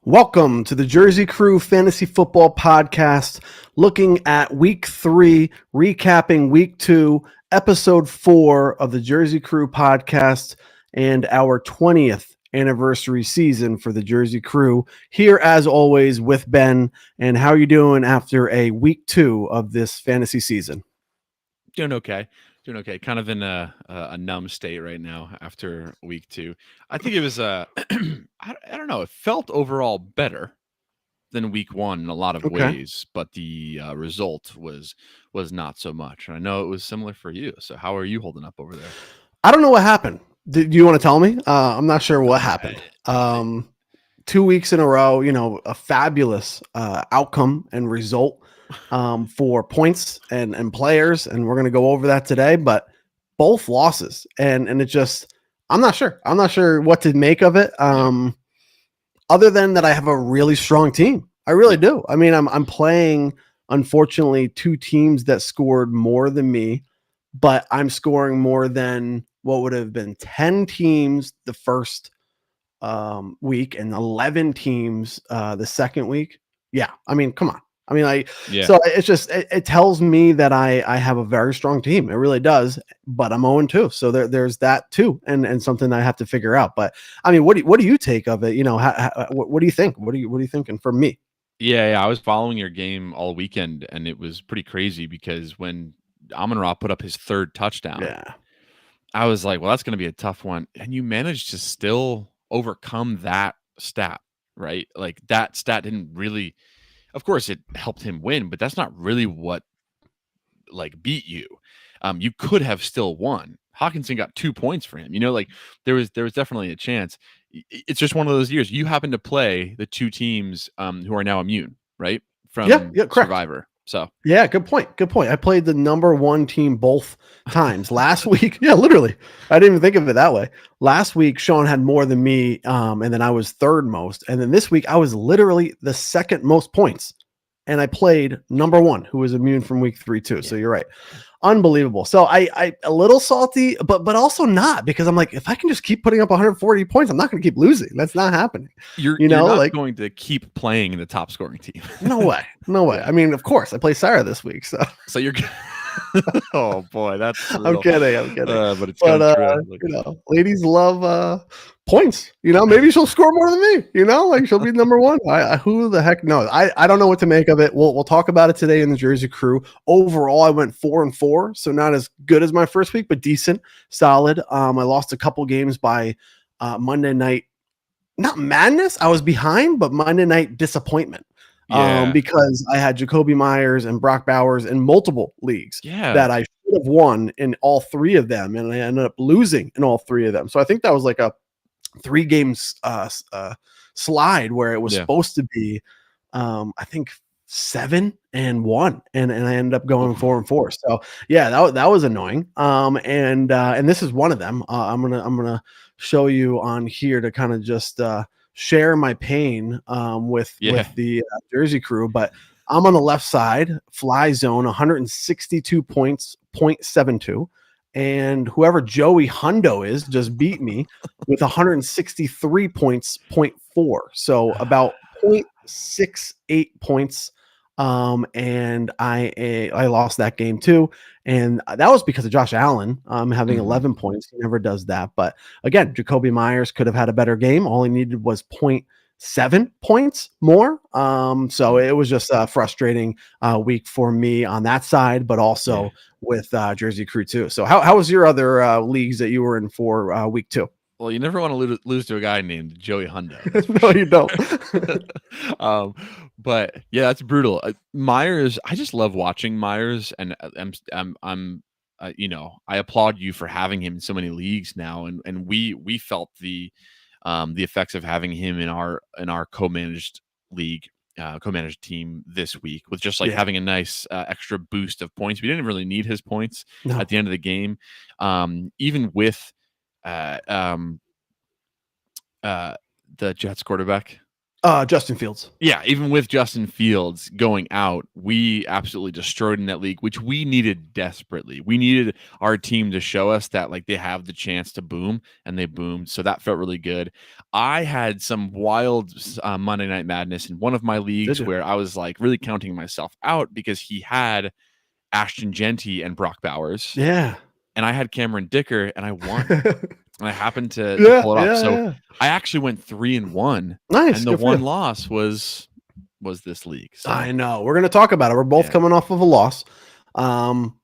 Welcome to the Jersey Crew Fantasy Football Podcast, looking at week 3, recapping week 2, episode 4 of the Jersey Crew Podcast, and our 20th anniversary season for the Jersey Crew. Here, as always, with Ben. And how are you doing after a week 2 of this fantasy season? Doing okay. Kind of in a numb state right now after week 2. I think it was I don't know. It felt overall better than week 1 in a lot of Okay. ways, but the result was not so much. And I know it was similar for you. So how are you holding up over there? I don't know what happened. Do you want to tell me? I'm not sure what happened. 2 weeks in a row, a fabulous outcome and result for points and players, and we're going to go over that today. But both losses, and it just, I'm not sure what to make of it. Other than that, I have a really strong team. I really do. I mean, I'm playing, unfortunately, 2 teams that scored more than me, but I'm scoring more than what would have been 10 teams the first week and 11 teams the second week. Yeah, I mean, come on. I mean, so it's just it tells me that I have a very strong team. It really does. But I'm 0-2, so there's that too, and something I have to figure out. But I mean, what do you take of it? What do you think? What are you thinking for me? Yeah, I was following your game all weekend, and it was pretty crazy because when Amon-Ra put up his 3rd touchdown, Yeah, I was like, well, that's going to be a tough one. And you managed to still overcome that stat, right? Like that stat didn't really, of course, it helped him win, but that's not really what like beat you. You could have still won. Hawkinson got 2 points for him. Like there was definitely a chance. It's just one of those years. You happen to play the 2 teams who are now immune, right? yeah, From correct. Survivor. So Yeah, good point. I played the number 1 team both times last week. Yeah, literally. I didn't even think of it that way. Last week, Sean had more than me, and then I was 3rd most. And then this week, I was literally the 2nd most points. And I played number 1, who was immune from week 3 too. yeah. So you're right. Unbelievable. So I a little salty, but also not, because I'm like, if I can just keep putting up 140 points, I'm not going to keep losing. That's not happening. You're not going to keep playing in the top scoring team. No way. I mean, of course, I play Sarah this week, so you're oh boy, that's brutal. I'm kidding. But it's true. Ladies love points. Maybe she'll score more than me. Like she'll be number 1. Who the heck knows? I don't know what to make of it. We'll talk about it today in the Jersey Crew. Overall, I went 4-4, so not as good as my first week, but decent, solid. I lost a couple games by Monday night. Not madness. I was behind, but Monday night disappointment. Because I had Jakobi Meyers and Brock Bowers in multiple leagues that I should have won in all 3 of them, and I ended up losing in all 3 of them. So I think that was like a 3 games slide where it was supposed to be, I think 7-1, and I ended up going 4-4. So yeah, that was annoying. And this is one of them. I'm gonna show you on here to kind of just share my pain with the Jersey Crew. But I'm on the left side, fly zone, 162 points, 0.72. And whoever Joey Hundo is just beat me with 163 points, 0.4. So about 0.68 points. And I lost that game too. And that was because of Josh Allen having 11 points. He never does that. But again, Jakobi Meyers could have had a better game. All he needed was 0.7 points more. So it was just a frustrating week for me on that side, but also with Jersey Crew too. So how was your other leagues that you were in for week 2? Well, you never want to lose to a guy named Joey Hundo. No, you don't. But yeah, that's brutal. Meyers, I just love watching Meyers, and I'm I applaud you for having him in so many leagues now, and we felt the effects of having him in our co-managed league. Co-managed team this week with just having a nice extra boost of points. We didn't really need his points at the end of the game, even with the Jets quarterback. Justin Fields. Yeah, even with Justin Fields going out, we absolutely destroyed in that league, which we needed desperately. We needed our team to show us that like they have the chance to boom, and they boomed. So that felt really good. I had some wild Monday Night Madness in one of my leagues where I was like really counting myself out because he had Ashton Genty and Brock Bowers. Yeah. And I had Cameron Dicker, and I won. And I happened to pull it off. So I actually went 3-1. Nice. And the one loss was this league. So. I know. We're going to talk about it. We're both coming off of a loss,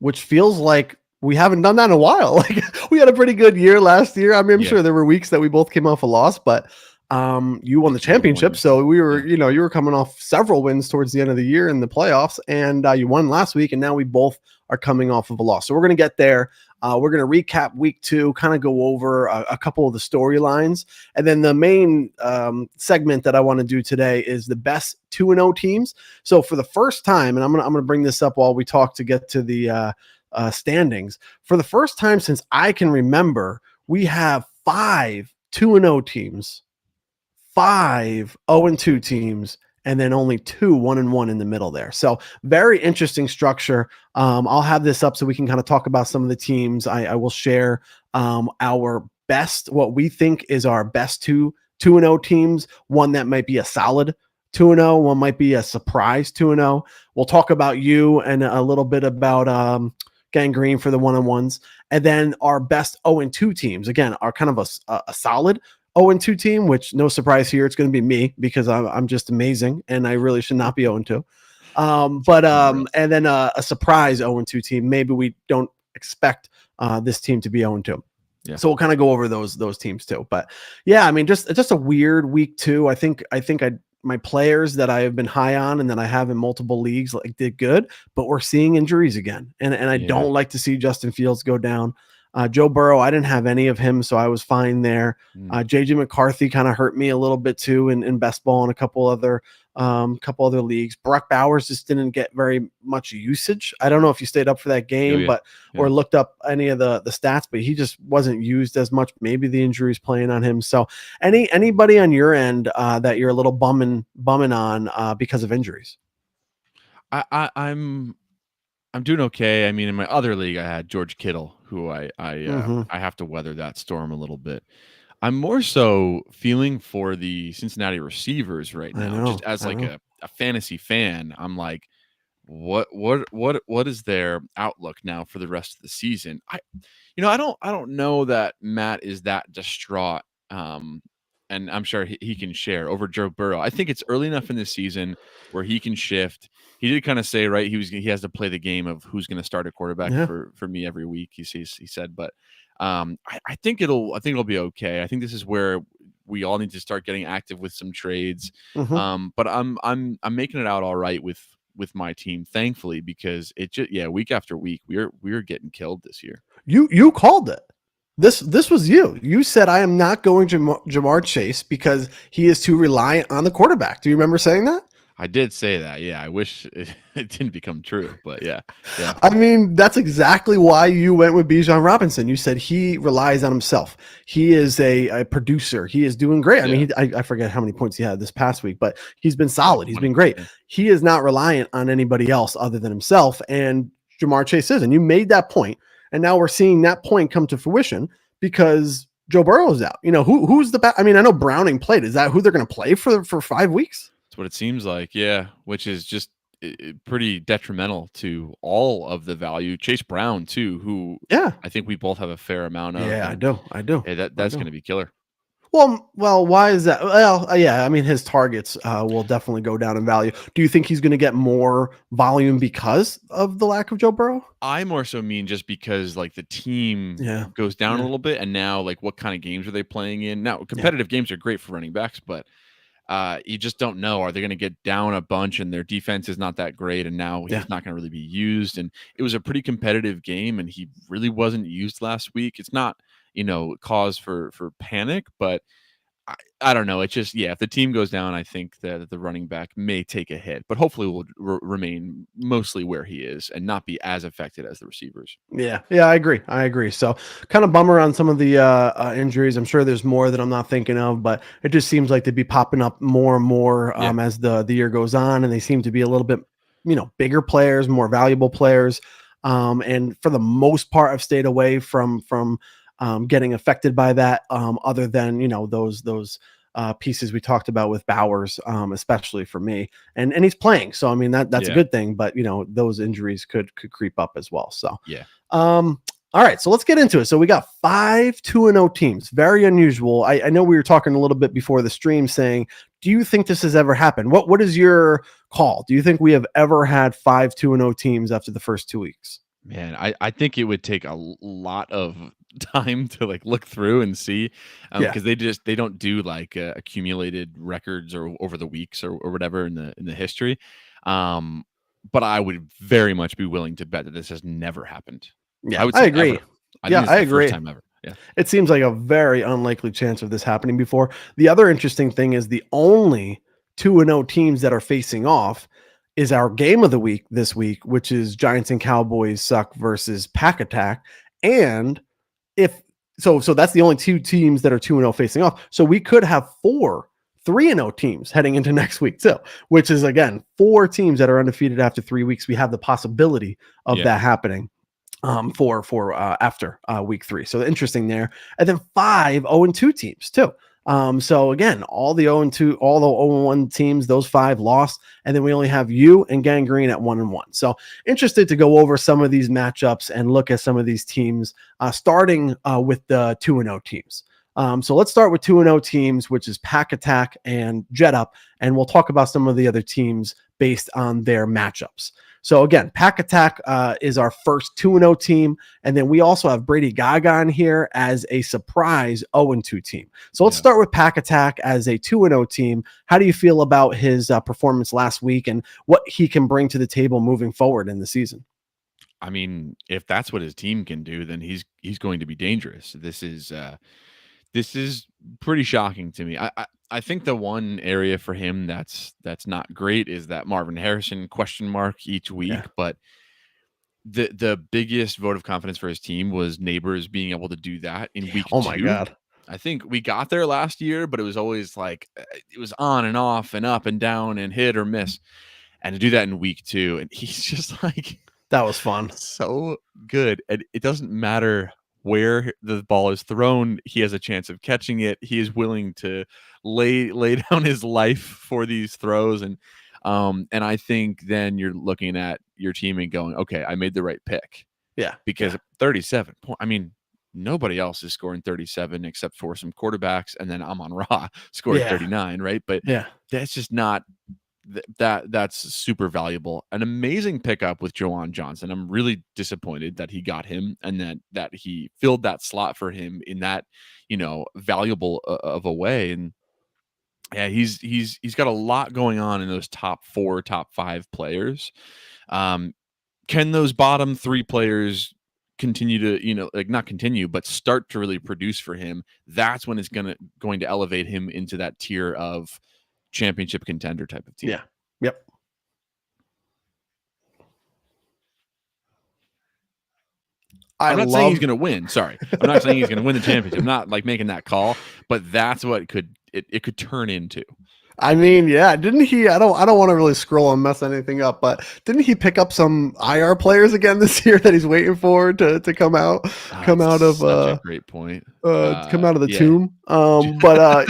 which feels like we haven't done that in a while. Like we had a pretty good year last year. I mean, I'm sure there were weeks that we both came off a loss, but you won the championship. So we were, you were coming off several wins towards the end of the year in the playoffs, and you won last week, and now we both are coming off of a loss. So we're going to get there. We're going to recap week 2, kind of go over a couple of the storylines. And then the main segment that I want to do today is the best 2-0 teams. So for the first time, and I'm going to bring this up while we talk to get to the standings. For the first time since I can remember, we have 5 2-0 teams, 5 0-2 teams, and then only 2 1-1 in the middle there. So very interesting structure. I'll have this up so we can kind of talk about some of the teams. I will share our best, what we think is our best 2-0 teams. One that might be a solid 2-0. One might be a surprise 2-0. We'll talk about you and a little bit about Gangrene for the 1-on-1s. And then our best 0-2 teams, again, are kind of a solid 0-2 team, which no surprise here, it's going to be me because I'm just amazing and I really should not be 0-2. And then a surprise 0-2 team. Maybe we don't expect this team to be 0-2. Yeah. So we'll kind of go over those teams too. But yeah, I mean, just a weird week 2. I think my players that I have been high on and that I have in multiple leagues did good, but we're seeing injuries again, and I don't like to see Justin Fields go down. Joe Burrow, I didn't have any of him, so I was fine there. JJ McCarthy kind of hurt me a little bit too in best ball and a couple other leagues. Brock Bowers just didn't get very much usage. I don't know if you stayed up for that game, or looked up any of the stats, but he just wasn't used as much. Maybe the injury's playing on him. So anybody on your end that you're a little bumming on because of injuries? I'm doing okay. I mean, in my other league, I had George Kittle, who I have to weather that storm a little bit. I'm more so feeling for the Cincinnati receivers right now, just as like a fantasy fan. I'm like, what is their outlook now for the rest of the season? I don't know that Matt is that distraught. And I'm sure he can share over Joe Burrow. I think it's early enough in the season where he can shift. He did kind of say, right, he has to play the game of who's going to start a quarterback for me every week. He said, but I think it'll be okay. I think this is where we all need to start getting active with some trades. But I'm making it out all right with my team, thankfully, because it just week after week we're getting killed this year. You called it. This was you. You said I am not going to Ja'Marr Chase because he is too reliant on the quarterback. Do you remember saying that? I did say that. Yeah, I wish it didn't become true, but yeah. I mean, that's exactly why you went with Bijan Robinson. You said he relies on himself. He is a producer. He is doing great. I mean, I forget how many points he had this past week, but he's been solid. He's been great. He is not reliant on anybody else other than himself, and Ja'Marr Chase is. And you made that point. And now we're seeing that point come to fruition because Joe Burrow is out. Who's the I mean, I know Browning played. Is that who they're going to play for 5 weeks? That's what it seems like. Yeah. Which is just pretty detrimental to all of the value. Chase Brown too, who I think we both have a fair amount of. Yeah, I do. Yeah, that's going to be killer. Well, why is that? Well, I mean, his targets will definitely go down in value. Do you think he's going to get more volume because of the lack of Joe Burrow? I more so mean just because like the team goes down a little bit, and now like what kind of games are they playing in? Now, competitive games are great for running backs, but you just don't know. Are they going to get down a bunch and their defense is not that great, and now he's not going to really be used? And it was a pretty competitive game, and he really wasn't used last week. It's not cause for panic, but I don't know. It just, yeah, if the team goes down, I think that the running back may take a hit, but hopefully will remain mostly where he is and not be as affected as the receivers. Yeah, I agree. So kind of bummer on some of the injuries. I'm sure there's more that I'm not thinking of, but it just seems like they'd be popping up more and more as the year goes on, and they seem to be a little bit, bigger players, more valuable players. And for the most part, I've stayed away from getting affected by that. Other than those pieces we talked about with Bowers, especially for me, and he's playing, so I mean that's a good thing. But those injuries could creep up as well. So yeah. All right, so let's get into it. So we got 5 2-0 teams. Very unusual. I know we were talking a little bit before the stream saying, do you think this has ever happened? What is your call? Do you think we have ever had 5 2-0 teams after the first 2 weeks? Man, I think it would take a lot of time to like look through and see, because they don't do like accumulated records or over the weeks or whatever in the history. But I would very much be willing to bet that this has never happened. Yeah, I agree. Ever. I agree. First time ever. Yeah. It seems like a very unlikely chance of this happening before. The other interesting thing is the only 2-0 teams that are facing off is our game of the week this week, which is Giants and Cowboys suck versus Pack Attack. And if so that's the only 2 teams that are 2-0 facing off. So we could have 4 3-0 teams heading into next week too, which is again 4 teams that are undefeated after 3 weeks. We have the possibility of that happening for after week 3. So interesting there. And then 5 0-2 teams too. So again, all the 0-2, all the 0-1 teams, those 5 lost, and then we only have you and Gangrene at 1-1. So interested to go over some of these matchups and look at some of these teams, starting with the 2-0 teams. So let's start with 2-0 teams, which is Pack Attack and Jet Up, and we'll talk about some of the other teams based on their matchups. So again, Pack Attack is our first 2-0 team. And then we also have Brady Gaga in here as a surprise 0-2 team. So let's start with Pack Attack as a 2-0 team. How do you feel about his performance last week and what he can bring to the table moving forward in the season? I mean, if that's what his team can do, then he's going to be dangerous. This is pretty shocking to me. I think the one area for him that's not great is that Marvin Harrison question mark each week. Yeah. But the biggest vote of confidence for his team was Neighbors being able to do that in week 2. Oh my God. I think we got there last year, but it was always like it was on and off and up and down and hit or miss. And to do that in week 2, and he's just like, that was fun. So good. And it doesn't matter where the ball is thrown, he has a chance of catching it. He is willing to lay down his life for these throws. And I think then you're looking at your team and going, okay, I made the right pick. Yeah. Because 37 points, I mean, nobody else is scoring 37 except for some quarterbacks. And then Amon-Ra scored 39, right? But that's just not that's super valuable. An amazing pickup with Juwan Johnson. I'm really disappointed that he got him and that he filled that slot for him in that, valuable of a way. And yeah, he's got a lot going on in those top 4, top 5 players. Can those bottom 3 players continue to, not continue, but start to really produce for him? That's when it's going to elevate him into that tier of championship contender type of team. Yeah. Yep. I'm not saying he's going to win. Sorry. I'm not saying he's going to win the championship. I'm not like making that call, but that's what it could turn into. I mean, yeah, didn't he? I don't want to really scroll and mess anything up, but didn't he pick up some IR players again this year that he's waiting for to come out of a great point. Come out of the tomb. But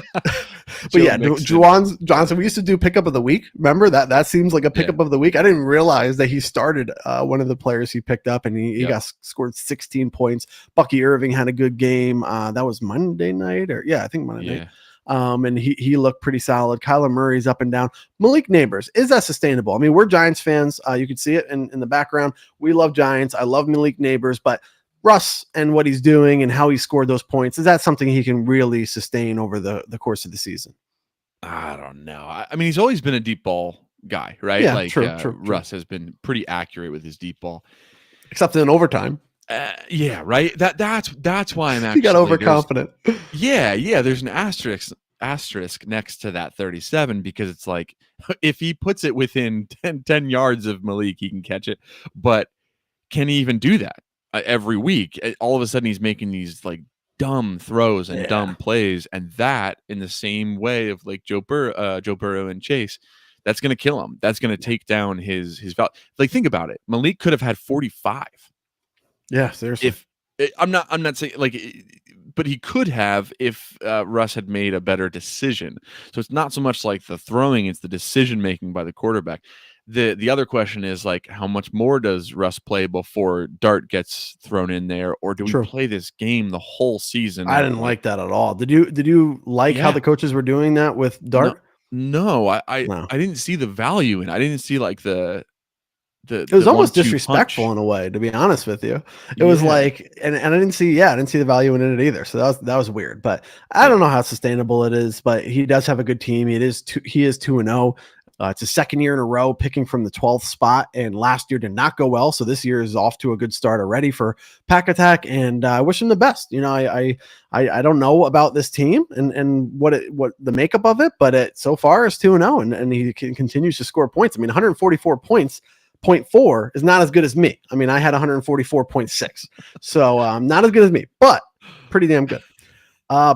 yeah, Juwan Johnson, we used to do pickup of the week. Remember that seems like a pickup of the week. I didn't realize that he started one of the players he picked up, and he got scored 16 points. Bucky Irving had a good game. That was Monday night, I think Monday night. And he looked pretty solid. Kyler Murray's up and down. Malik Neighbors, is that sustainable? I mean, we're Giants fans. You can see it in the background. We love Giants. I love Malik Neighbors, but Russ and what he's doing and how he scored those points, is that something he can really sustain over the course of the season? I don't know. I mean, he's always been a deep ball guy, right? Yeah, true. Russ has been pretty accurate with his deep ball. Except in overtime. Yeah, right. That's why I'm actually. He got overconfident. Yeah. There's an asterisk asterisk next to that 37 because it's like if he puts it within 10 yards of Malik, he can catch it. But can he even do that every week? All of a sudden, he's making these like dumb throws and dumb plays, and that in the same way of like Joe Burrow and Chase, that's going to kill him. That's going to take down his value. Like, think about it. Malik could have had 45. Yeah, seriously. If I'm not saying like, but he could have if Russ had made a better decision. So it's not so much like the throwing; it's the decision making by the quarterback. The other question is like, how much more does Russ play before Dart gets thrown in there, or do we play this game the whole season? I didn't like that at all. Did you like how the coaches were doing that with Dart? No, I didn't see the value in it. I didn't see like it was almost disrespectful in a way, to be honest with you. It was like, and I didn't see the value in it either. So that was weird, but I don't know how sustainable it is, but he does have a good team. He is 2-0. It's his second year in a row picking from the 12th spot, and last year did not go well. So this year is off to a good start already for Pack Attack, and I wish him the best. You know, I don't know about this team and what the makeup of it, but so far is 2-0, and he continues to score points. I mean, 144 points. 0.4 is not as good as me. I mean, I had 144.6, so not as good as me, but pretty damn good.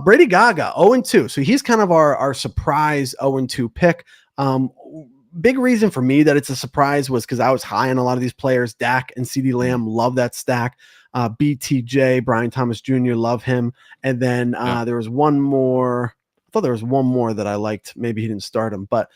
Brady Gaga 0-2, so he's kind of our surprise 0-2 pick. Big reason for me that it's a surprise was because I was high on a lot of these players. Dak and CeeDee Lamb, love that stack. BTJ, Brian Thomas Jr., love him. And then there was one more. I thought there was one more that I liked. Maybe he didn't start him, but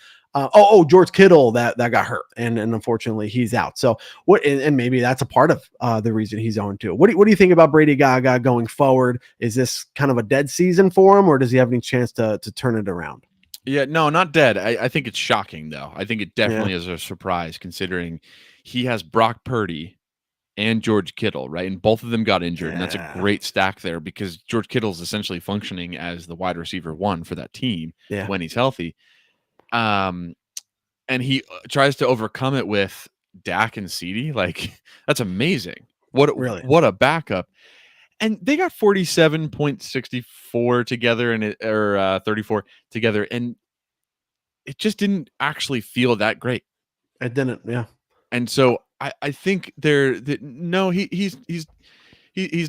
George Kittle that got hurt, and unfortunately he's out. So what? And maybe that's a part of the reason he's 0-2. What do you think about Brady Gaga going forward? Is this kind of a dead season for him, or does he have any chance to turn it around? Yeah, no, not dead. I think it's shocking, though. I think it definitely is a surprise, considering he has Brock Purdy and George Kittle, right? And both of them got injured, and that's a great stack there because George Kittle is essentially functioning as the wide receiver 1 for that team when he's healthy. And he tries to overcome it with Dak and CeeDee. Like, that's amazing. What a backup. And they got 47.64 together or 34 together, and it just didn't actually feel that great. It didn't, yeah. And so I think he's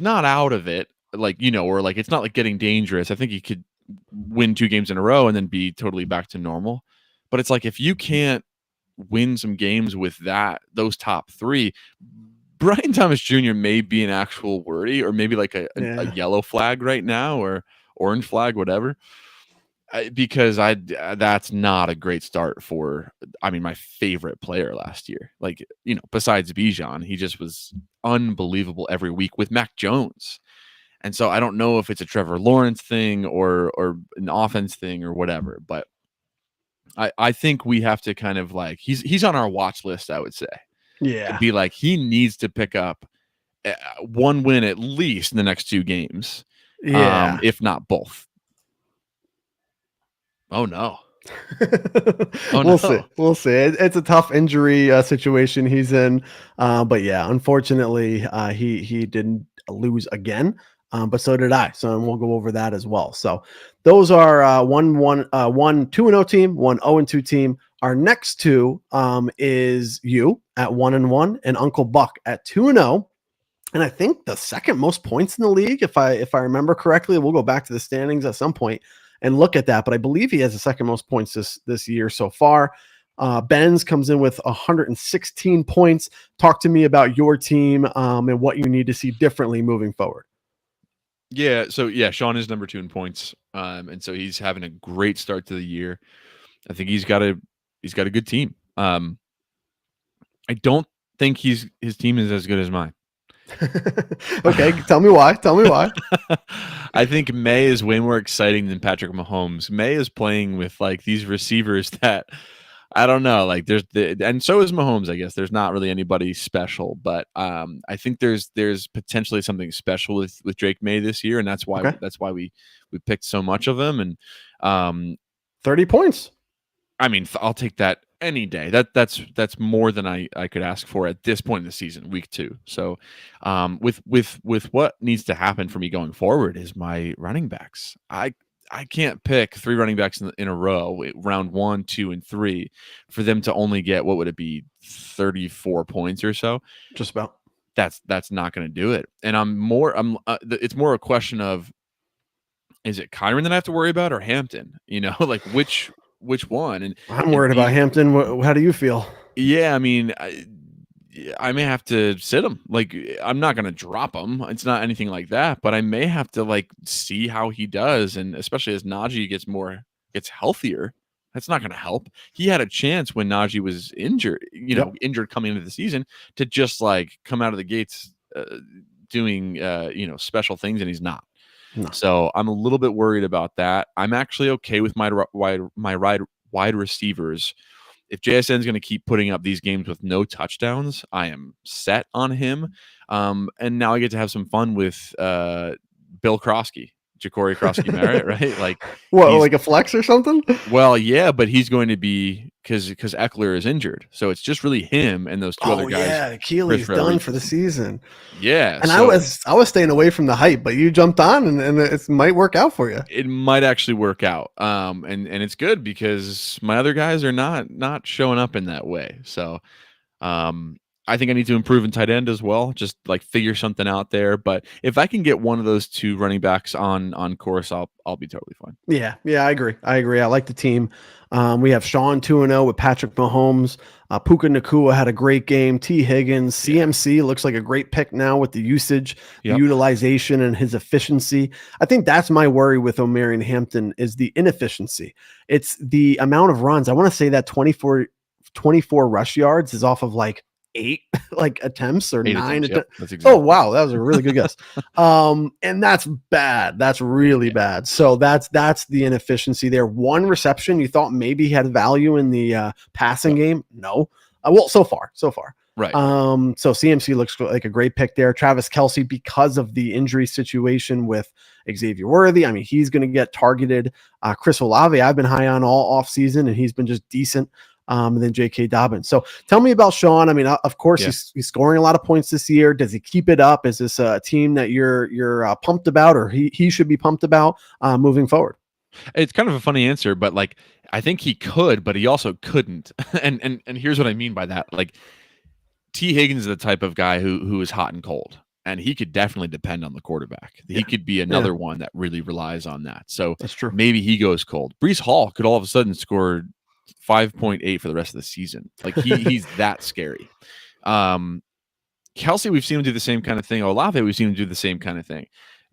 not out of it, like, you know, or like it's not like getting dangerous. I think he could win 2 games in a row and then be totally back to normal. But it's like, if you can't win some games with those top 3, Brian Thomas Jr. may be an actual worry, or maybe like a yellow flag right now, or orange flag, whatever. Because that's not a great start for, I mean, my favorite player last year. Like, you know, besides Bijan, he just was unbelievable every week with Mac Jones. And so I don't know if it's a Trevor Lawrence thing or an offense thing or whatever, but I think we have to kind of like, he's on our watch list, I would say. Yeah. Be like, he needs to pick up 1 win at least in the next 2 games. Yeah. If not both. Oh no. We'll see. It's a tough injury situation he's in. But yeah, unfortunately, he didn't lose again. But so did I. So we'll go over that as well. So those are one 2-0 team, 1 0-2 team. Our next 2 is you at 1-1 and Uncle Buck at 2-0. And I think the second most points in the league, if I remember correctly. We'll go back to the standings at some point and look at that. But I believe he has the second most points this year so far. Benz comes in with 116 points. Talk to me about your team and what you need to see differently moving forward. Yeah, so yeah, Sean is number 2 in points, and so he's having a great start to the year. I think he's got a good team. I don't think his team is as good as mine. Okay, tell me why. I think May is way more exciting than Patrick Mahomes. May is playing with like these receivers that I don't know. Like and so is Mahomes. I guess there's not really anybody special, but I think there's potentially something special with Drake May this year, and that's why we picked so much of him. And 30 points. I mean, I'll take that any day. That's more than I could ask for at this point in the season, week 2. So, with what needs to happen for me going forward is my running backs. I I can't pick 3 running backs in a row, round 1, 2, and 3, for them to only get, what would it be, 34 points or so? Just about. That's not going to do it. And it's more a question of, is it Kyron that I have to worry about, or Hampton? Like which one? And I'm worried about Hampton. How do you feel? Yeah, I mean, I may have to sit him. Like, I'm not going to drop him. It's not anything like that, but I may have to like see how he does. And especially as Najee gets healthier, that's not going to help. He had a chance when Najee was injured, injured coming into the season, to just like come out of the gates doing, special things, and he's not. No. So I'm a little bit worried about that. I'm actually okay with my wide receivers. If JSN is going to keep putting up these games with no touchdowns, I am set on him. And now I get to have some fun with Bill Krosky, Ja'Cory Krosky-Merritt, right? Like, what, like a flex or something? Well, yeah, but he's going to be, because Eckler is injured, so it's just really him and those two other guys. Yeah, Achilles done for the season. Yeah, and I was staying away from the hype, but you jumped on, and it might work out for you. It might actually work out, and it's good because my other guys are not showing up in that way. So, I think I need to improve in tight end as well, just like figure something out there. But if I can get one of those 2 running backs on course, I'll be totally fine. Yeah, I agree. I like the team. We have Sean 2-0 with Patrick Mahomes. Puka Nacua had a great game. T. Higgins, CMC looks like a great pick now with the usage, the utilization, and his efficiency. I think that's my worry with Omarion Hampton is the inefficiency. It's the amount of runs. I want to say that 24 rush yards is off of like 8 like attempts or 9 attempts. Exactly. Oh wow, that was a really good guess. And that's bad. That's really bad. So that's the inefficiency there. 1 reception, you thought maybe he had value in the passing game. No. Well, so far. Right. So CMC looks like a great pick there. Travis Kelce, because of the injury situation with Xavier Worthy, I mean, he's going to get targeted. Chris Olave, I've been high on all offseason, and he's been just decent. And then J.K. Dobbins. So tell me about Sean. I mean, of course, he's scoring a lot of points this year. Does he keep it up? Is this a team that you're pumped about, or he should be pumped about moving forward? It's kind of a funny answer, but like, I think he could, but he also couldn't. and here's what I mean by that. Like, T. Higgins is the type of guy who is hot and cold, and he could definitely depend on the quarterback. He could be another one that really relies on that. So that's true. Maybe he goes cold. Breece Hall could all of a sudden score 5.8 for the rest of the season. Like he's that scary. Kelce, we've seen him do the same kind of thing. Olave, we've seen him do the same kind of thing.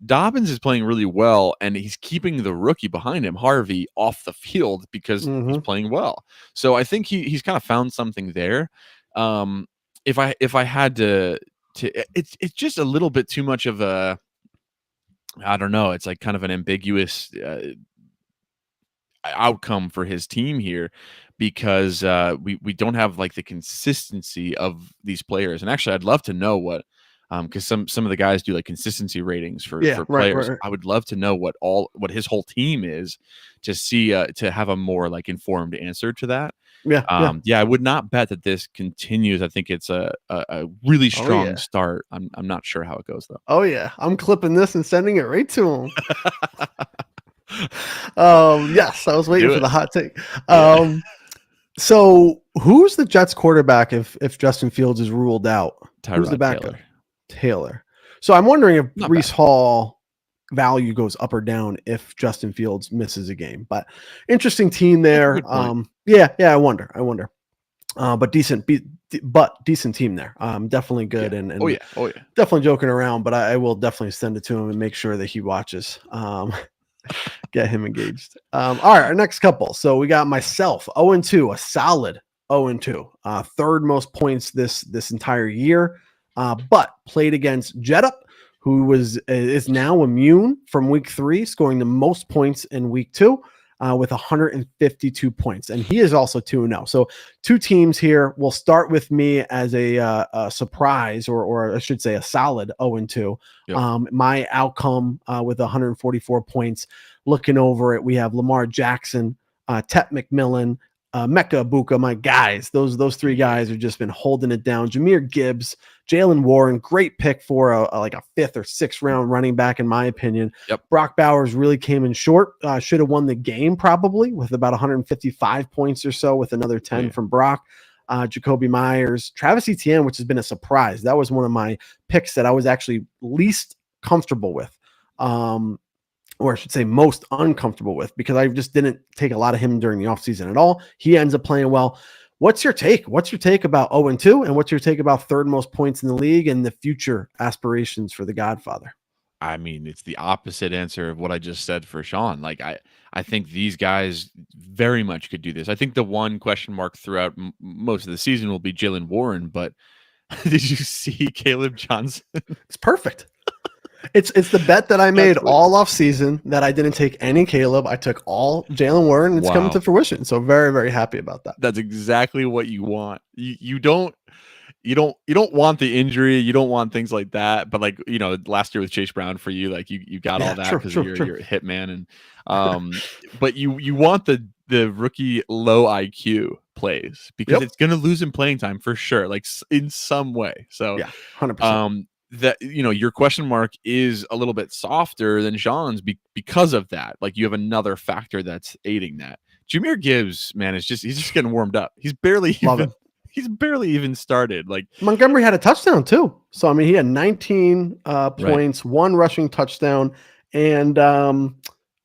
Dobbins is playing really well, and he's keeping the rookie behind him, Harvey, off the field because he's playing well. So I think he's kind of found something there. If I had to it's just a little bit too much of a, I don't know. It's like kind of an ambiguous outcome for his team here, because we don't have like the consistency of these players. And actually, I'd love to know what, because some of the guys do like consistency ratings for players. Right. I would love to know what his whole team is, to see to have a more like informed answer to that. I would not bet that this continues. I think it's a really strong start. I'm not sure how it goes though. Oh yeah, I'm clipping this and sending it right to him. Yes, I was waiting for the hot take. So who's the Jets quarterback if Justin Fields is ruled out? Who's the backup? Taylor. So I'm wondering if Breece Hall value goes up or down if Justin Fields misses a game. But interesting team there. I wonder. But decent team there. Definitely good. And definitely joking around, but I will definitely send it to him and make sure that he watches. Get him engaged. All right, our next couple. So we got myself 0-2, a solid 0-2, third most points this entire year, but played against Jetup, who is now immune from week 3, scoring the most points in week 2 with 152 points, and he is also 2-0. So 2 teams here. We'll start with me as a surprise, or I should say a solid 0-2. Yep. My outcome with 144 points. Looking over it, we have Lamar Jackson, Tet McMillan, Mecca, Buka, my guys. Those three guys have just been holding it down. Jahmyr Gibbs, Jalen Warren, great pick for like a 5th or 6th round running back, in my opinion. Yep. Brock Bowers really came in short. Should have won the game probably with about 155 points or so, with another 10 from Brock. Jacoby Myers, Travis Etienne, which has been a surprise. That was one of my picks that I was actually least comfortable with. Or I should say most uncomfortable with, because I just didn't take a lot of him during the offseason at all. He ends up playing well. What's your take? What's your take about 0-2? And what's your take about 3rd most points in the league and the future aspirations for the Godfather? I mean, it's the opposite answer of what I just said for Sean. Like, I think these guys very much could do this. I think the one question mark throughout most of the season will be Jalen Warren, but did you see Caleb Johnson? It's perfect. It's the bet that I made all off season, that I didn't take any Caleb. I took all Jalen Warren. It's coming to fruition. So very, very happy about that. That's exactly what you want. You don't want the injury. You don't want things like that. But like, last year with Chase Brown for you, like you got all that because you're a hitman. And but you want the rookie low IQ plays, because it's going to lose him playing time for sure, like in some way. So 100%. That your question mark is a little bit softer than Sean's because of that. Like, you have another factor that's aiding that. Jahmyr Gibbs, man, he's just getting warmed up. He's barely even started. Like, Montgomery had a touchdown too. So I mean, he had 19 points, 1 rushing touchdown, and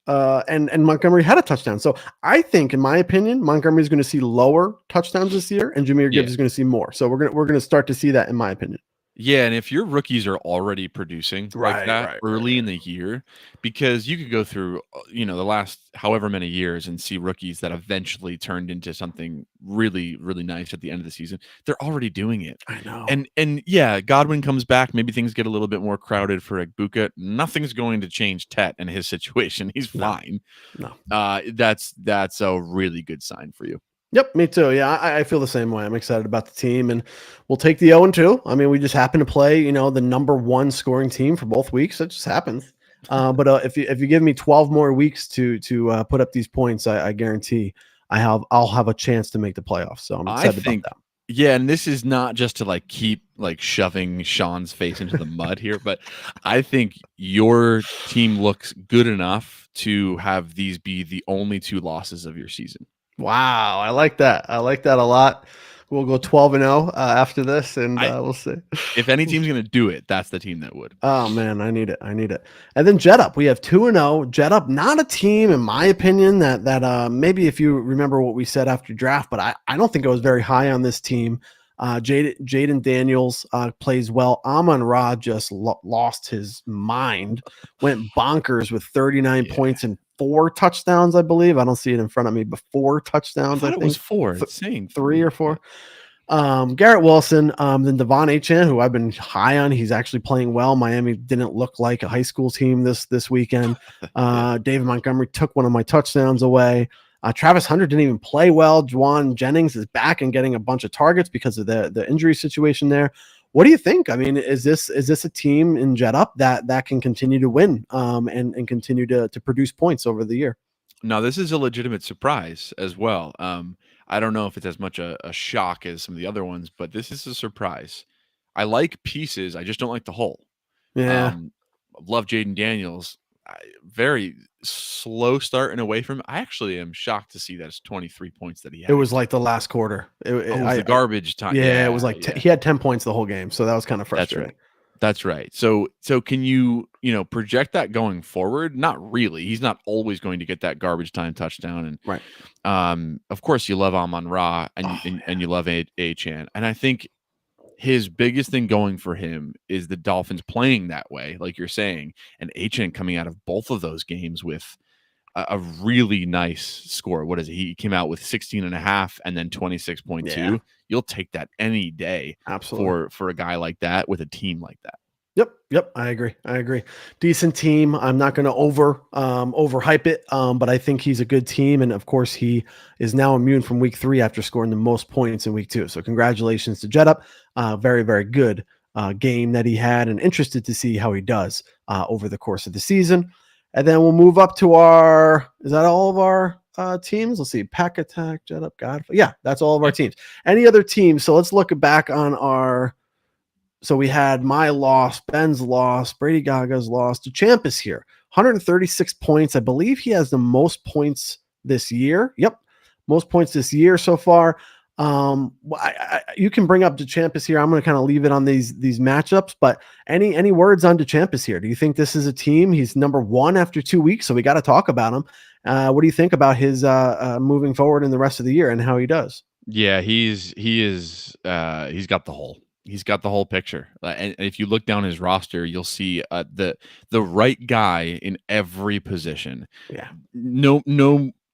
Montgomery had a touchdown. So I think, in my opinion, Montgomery is going to see lower touchdowns this year, and Jahmyr Gibbs is going to see more. So we're going to start to see that, in my opinion. Yeah, and if your rookies are already producing like that early in the year, because you could go through, the last however many years and see rookies that eventually turned into something really, really nice at the end of the season. They're already doing it. I know. And yeah, Godwin comes back. Maybe things get a little bit more crowded for Egbuka. Nothing's going to change Tet and his situation. He's fine. No. That's a really good sign for you. Yep, me too. Yeah, I feel the same way. I'm excited about the team, and we'll take the 0-2. I mean, we just happen to play, the number 1 scoring team for both weeks. It just happens. But if you give me 12 more weeks to put up these points, I guarantee I'll have a chance to make the playoffs. So I'm excited about that. Yeah, and this is not just to keep shoving Sean's face into the mud here, but I think your team looks good enough to have these be the only 2 losses of your season. Wow, I like that. I like that a lot. We'll go 12-0 after this, and we'll see. If any team's going to do it, that's the team that would. Oh, man, I need it. And then Jet Up, we have 2-0. Jet Up, not a team, in my opinion, that maybe if you remember what we said after draft, but I don't think I was very high on this team. Jaden Daniels plays well. Amon-Ra just lost his mind, went bonkers with 39 points and 4 touchdowns, I believe. I don't see it in front of me, but 4 touchdowns. I think it was 4. It's saying 3 or 4. Garrett Wilson, then Devon Achane, who I've been high on. He's actually playing well. Miami didn't look like a high school team this weekend. David Montgomery took one of my touchdowns away. Travis Hunter didn't even play well. Juwan Jennings is back and getting a bunch of targets because of the injury situation there. What do you think? I mean, is this a team in Jet Up that can continue to win and continue to produce points over the year? No, this is a legitimate surprise as well. I don't know if it's as much a shock as some of the other ones, but this is a surprise. I like pieces. I just don't like the whole. Yeah. Love Jaden Daniels. Very slow starting away from him. I actually am shocked to see that it's 23 points that he had. It was like the last quarter. It was the garbage time. Yeah, it was like he had 10 points the whole game, so that was kind of frustrating. That's right. So can you project that going forward? Not really. He's not always going to get that garbage time touchdown. And right. Of course, you love Amon-Ra and you love Achane, and I think his biggest thing going for him is the Dolphins playing that way, like you're saying, and Achane coming out of both of those games with a really nice score. What is it? He came out with 16.5 and then 26.2. Yeah. You'll take that any day. Absolutely. For a guy like that with a team like that. Yep. I agree. Decent team. I'm not going to overhype it, but I think he's a good team. And of course, he is now immune from week 3 after scoring the most points in week 2. So congratulations to Jet Up. Very, very good game that he had, and interested to see how he does over the course of the season. And then we'll move up to is that all of our teams? Let's see. Pack Attack, Jet Up, God. Yeah, that's all of our teams. Any other teams? So let's look back on our. So we had my loss, Ben's loss, Brady Gaga's loss. DeChamp is here. 136 points. I believe he has the most points this year. Yep. Most points this year so far. You can bring up DeChamp here. I'm going to kind of leave it on these matchups, but any words on DeChamp here? Do you think this is a team? He's number 1 after 2 weeks, so we got to talk about him. What do you think about his moving forward in the rest of the year and how he does? Yeah, he's got the whole. He's got the whole picture. And if you look down his roster, you'll see the right guy in every position. Yeah.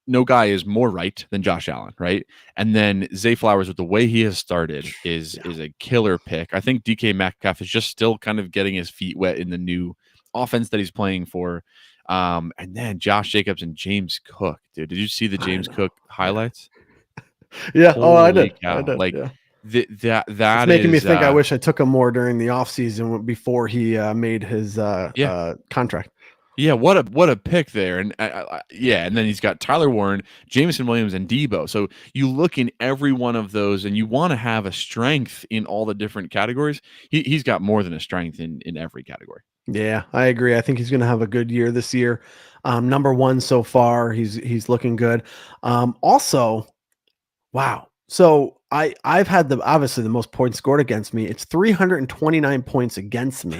No guy is more right than Josh Allen, right? And then Zay Flowers, with the way he has started, is a killer pick. I think DK Metcalf is just still kind of getting his feet wet in the new offense that he's playing for. And then Josh Jacobs and James Cook, dude. Did you see the James Cook highlights? Yeah. I did. Like yeah. That it's making me think I wish I took him more during the offseason before he made his contract. Yeah, what a pick there. And and then he's got Tyler Warren, Jameson Williams, and Debo. So you look in every one of those and you want to have a strength in all the different categories. He's got more than a strength in every category. Yeah, I agree. I think he's going to have a good year this year. Number 1 so far. He's looking good. Also, wow. So I've had obviously the most points scored against me. It's 329 points against me.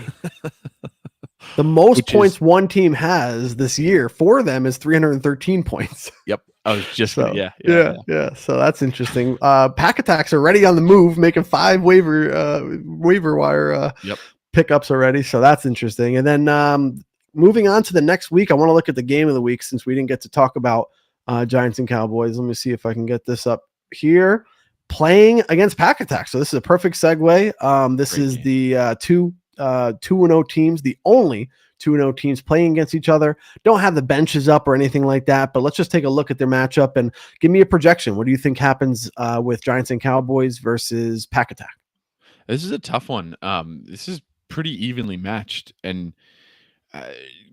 The most points one team has this year for them is 313 points. Yep. I was just yeah. So that's interesting. Pack Attack's already on the move, making 5 waiver wire pickups already. So that's interesting. And then moving on to the next week, I want to look at the game of the week since we didn't get to talk about Giants and Cowboys. Let me see if I can get this up here. Playing against Pack Attack. So this is a perfect segue. This is the 2-0 teams, the only 2-0 teams playing against each other. Don't have the benches up or anything like that, but let's just take a look at their matchup and give me a projection. What do you think happens with Giants and Cowboys versus Pack Attack? This is a tough one. This is pretty evenly matched and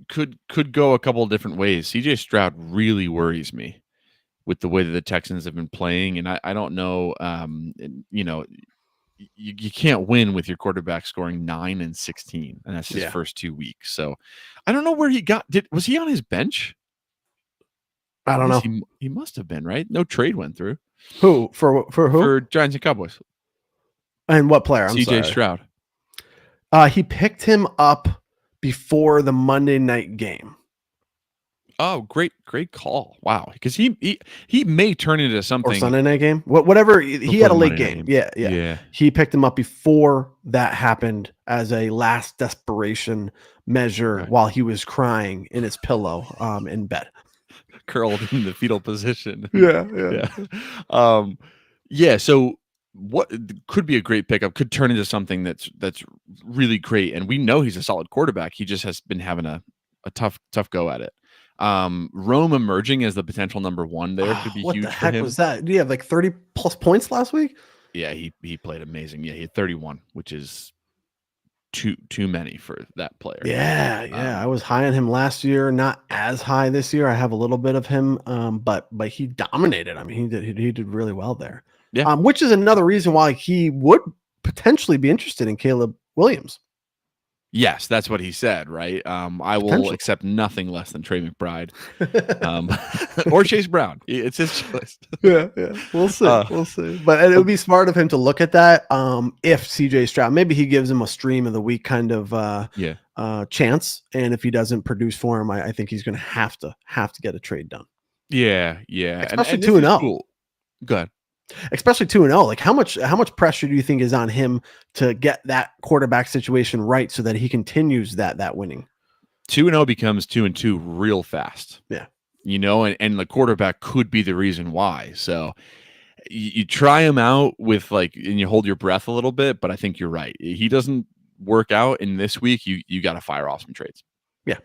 could go a couple of different ways. CJ Stroud really worries me with the way that the Texans have been playing. And I don't know, you can't win with your quarterback scoring 9 and 16, and that's his first 2 weeks. So I don't know where he got. Was he on his bench? I don't know. He must have been, right? No trade went through. Who for who? For Giants and Cowboys. And what player? CJ Stroud. He picked him up before the Monday night game. Oh, great call! Wow, because he may turn into something. Or Sunday night game, whatever. He had a late game. Yeah. He picked him up before that happened as a last desperation measure while he was crying in his pillow in bed, curled in the fetal position. Yeah. So what could be a great pickup could turn into something that's really great, and we know he's a solid quarterback. He just has been having a tough go at it. Rome emerging as the potential number 1 there could be huge for him. What the heck was that? Do you have like 30 plus points last week? Yeah, he played amazing. Yeah, he had 31, which is too many for that player. Yeah. I was high on him last year, not as high this year. I have a little bit of him, but he dominated. I mean, he did really well there. Yeah. Which is another reason why he would potentially be interested in Caleb Williams. Yes, that's what he said, right? I will accept nothing less than Trey McBride or Chase Brown. It's his choice. Yeah. We'll see. But it would be smart of him to look at that. If CJ Stroud, maybe he gives him a stream of the week kind of chance, and if he doesn't produce for him, I think he's going to have to get a trade done. Yeah. Especially 2-0. Cool. Go ahead. Especially 2-0. Like how much pressure do you think is on him to get that quarterback situation right so that he continues that winning? 2-0 becomes 2-2 real fast. Yeah. And the quarterback could be the reason why. So you try him out with and you hold your breath a little bit, but I think you're right. He doesn't work out in this week. You got to fire off some trades. Yeah,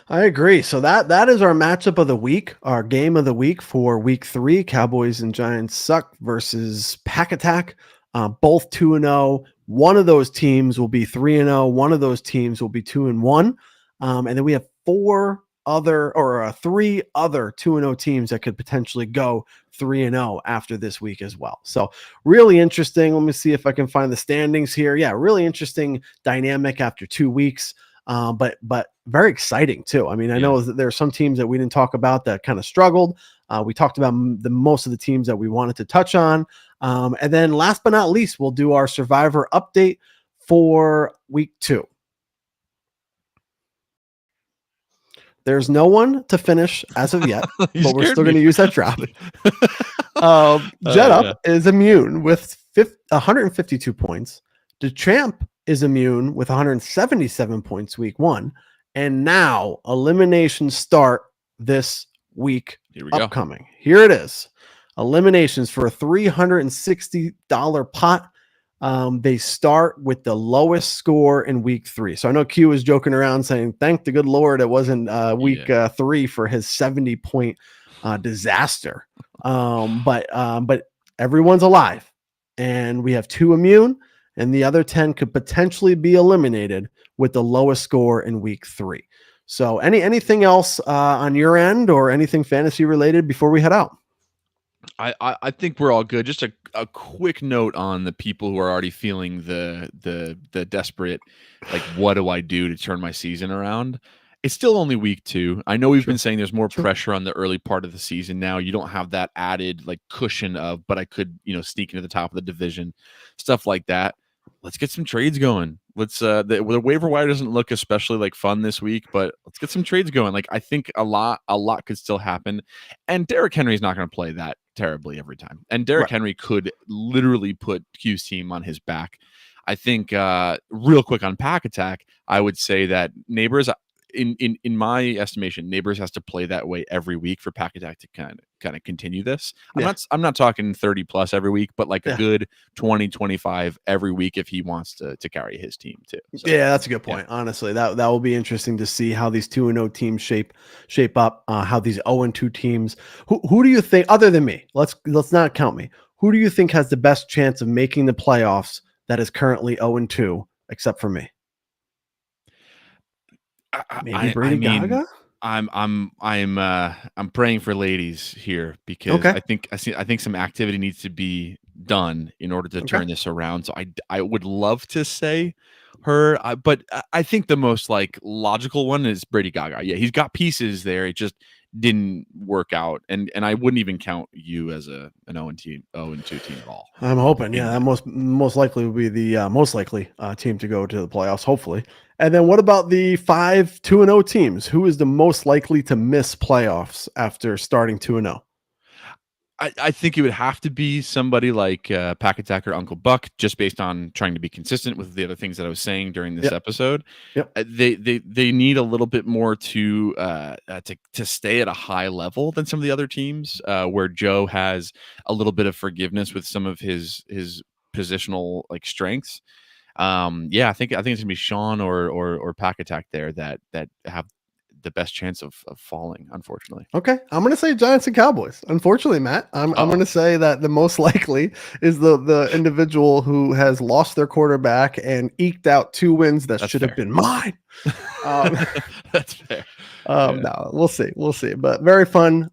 I agree. So that is our matchup of the week, our game of the week for week 3. Cowboys and Giants suck versus Pack Attack. Both 2-0. One of those teams will be 3-0. One of those teams will be 2-1. And then we have 4 three other 2-0 teams that could potentially go 3-0 after this week as well. So really interesting. Let me see if I can find the standings here. Yeah, really interesting dynamic after 2 weeks. But very exciting too. I mean, I know that there are some teams that we didn't talk about that kind of struggled. We talked about most of the teams that we wanted to touch on. And then last but not least, we'll do our Survivor update for week 2. There's no one to finish as of yet, but we're still going to use that drop. Jet is immune with 152 points. DeChamp is immune with 177 points week 1. And now eliminations start this week upcoming. Here it is. Eliminations for a $360 pot. They start with the lowest score in week 3. So I know Q is joking around saying, thank the good Lord it wasn't week 3 for his 70-point disaster. But everyone's alive, and we have 2 immune, and the other 10 could potentially be eliminated with the lowest score in week 3. So anything else on your end or anything fantasy related before we head out? I think we're all good. Just a quick note on the people who are already feeling the desperate, like, what do I do to turn my season around? It's still only week 2. I know we've been saying there's more pressure on the early part of the season now. You don't have that added like cushion of, but I could, sneak into the top of the division, stuff like that. Let's get some trades going. Let's the waiver wire doesn't look especially like fun this week, but let's get some trades going. Like, I think a lot could still happen. And Derrick Henry's not going to play that terribly every time. And Derrick Henry could literally put Q's team on his back. I think real quick on Pack Attack, I would say that Neighbors, in my estimation, Neighbors has to play that way every week for Pack Attack to kind of continue this. I'm not talking 30 plus every week, but like a good 20, 25 every week if he wants to carry his team too. So, yeah, that's a good point. Honestly, that will be interesting to see how these 2-0 teams shape up, how these 0-2 teams. Who do you think, other than me? Let's not count me. Who do you think has the best chance of making the playoffs that is currently 0-2, except for me? Maybe Brady Gaga? I'm praying for ladies here because I think some activity needs to be done in order to turn this around. So I would love to say her, but I think the most like logical one is Brady Gaga. Yeah, he's got pieces there. It just didn't work out, and I wouldn't even count you as an 0-2 team at all. I'm hoping, that most likely will be the most likely team to go to the playoffs, hopefully. And then what about the 5 2-0 teams? Who is the most likely to miss playoffs after starting 2-0? I think it would have to be somebody like Pack Attack or Uncle Buck, just based on trying to be consistent with the other things that I was saying during this episode. They need a little bit more to stay at a high level than some of the other teams, where Joe has a little bit of forgiveness with some of his positional like strengths. I think it's gonna be Sean or Pack Attack there that have the best chance of falling, unfortunately. Okay, I'm going to say Giants and Cowboys. Unfortunately, Matt, I'm going to say that the most likely is the individual who has lost their quarterback and eked out 2 wins that should have been mine. That's fair. No, we'll see. But very fun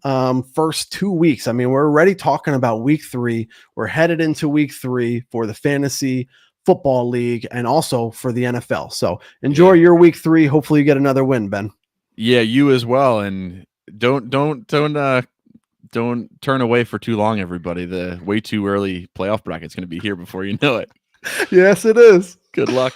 first 2 weeks. I mean, we're already talking about week 3. We're headed into week 3 for the fantasy football league and also for the NFL. So enjoy your week 3. Hopefully you get another win, Ben. Yeah, you as well, and don't turn away for too long, everybody. The way too early playoff bracket's going to be here before you know it. Yes, it is. Good luck.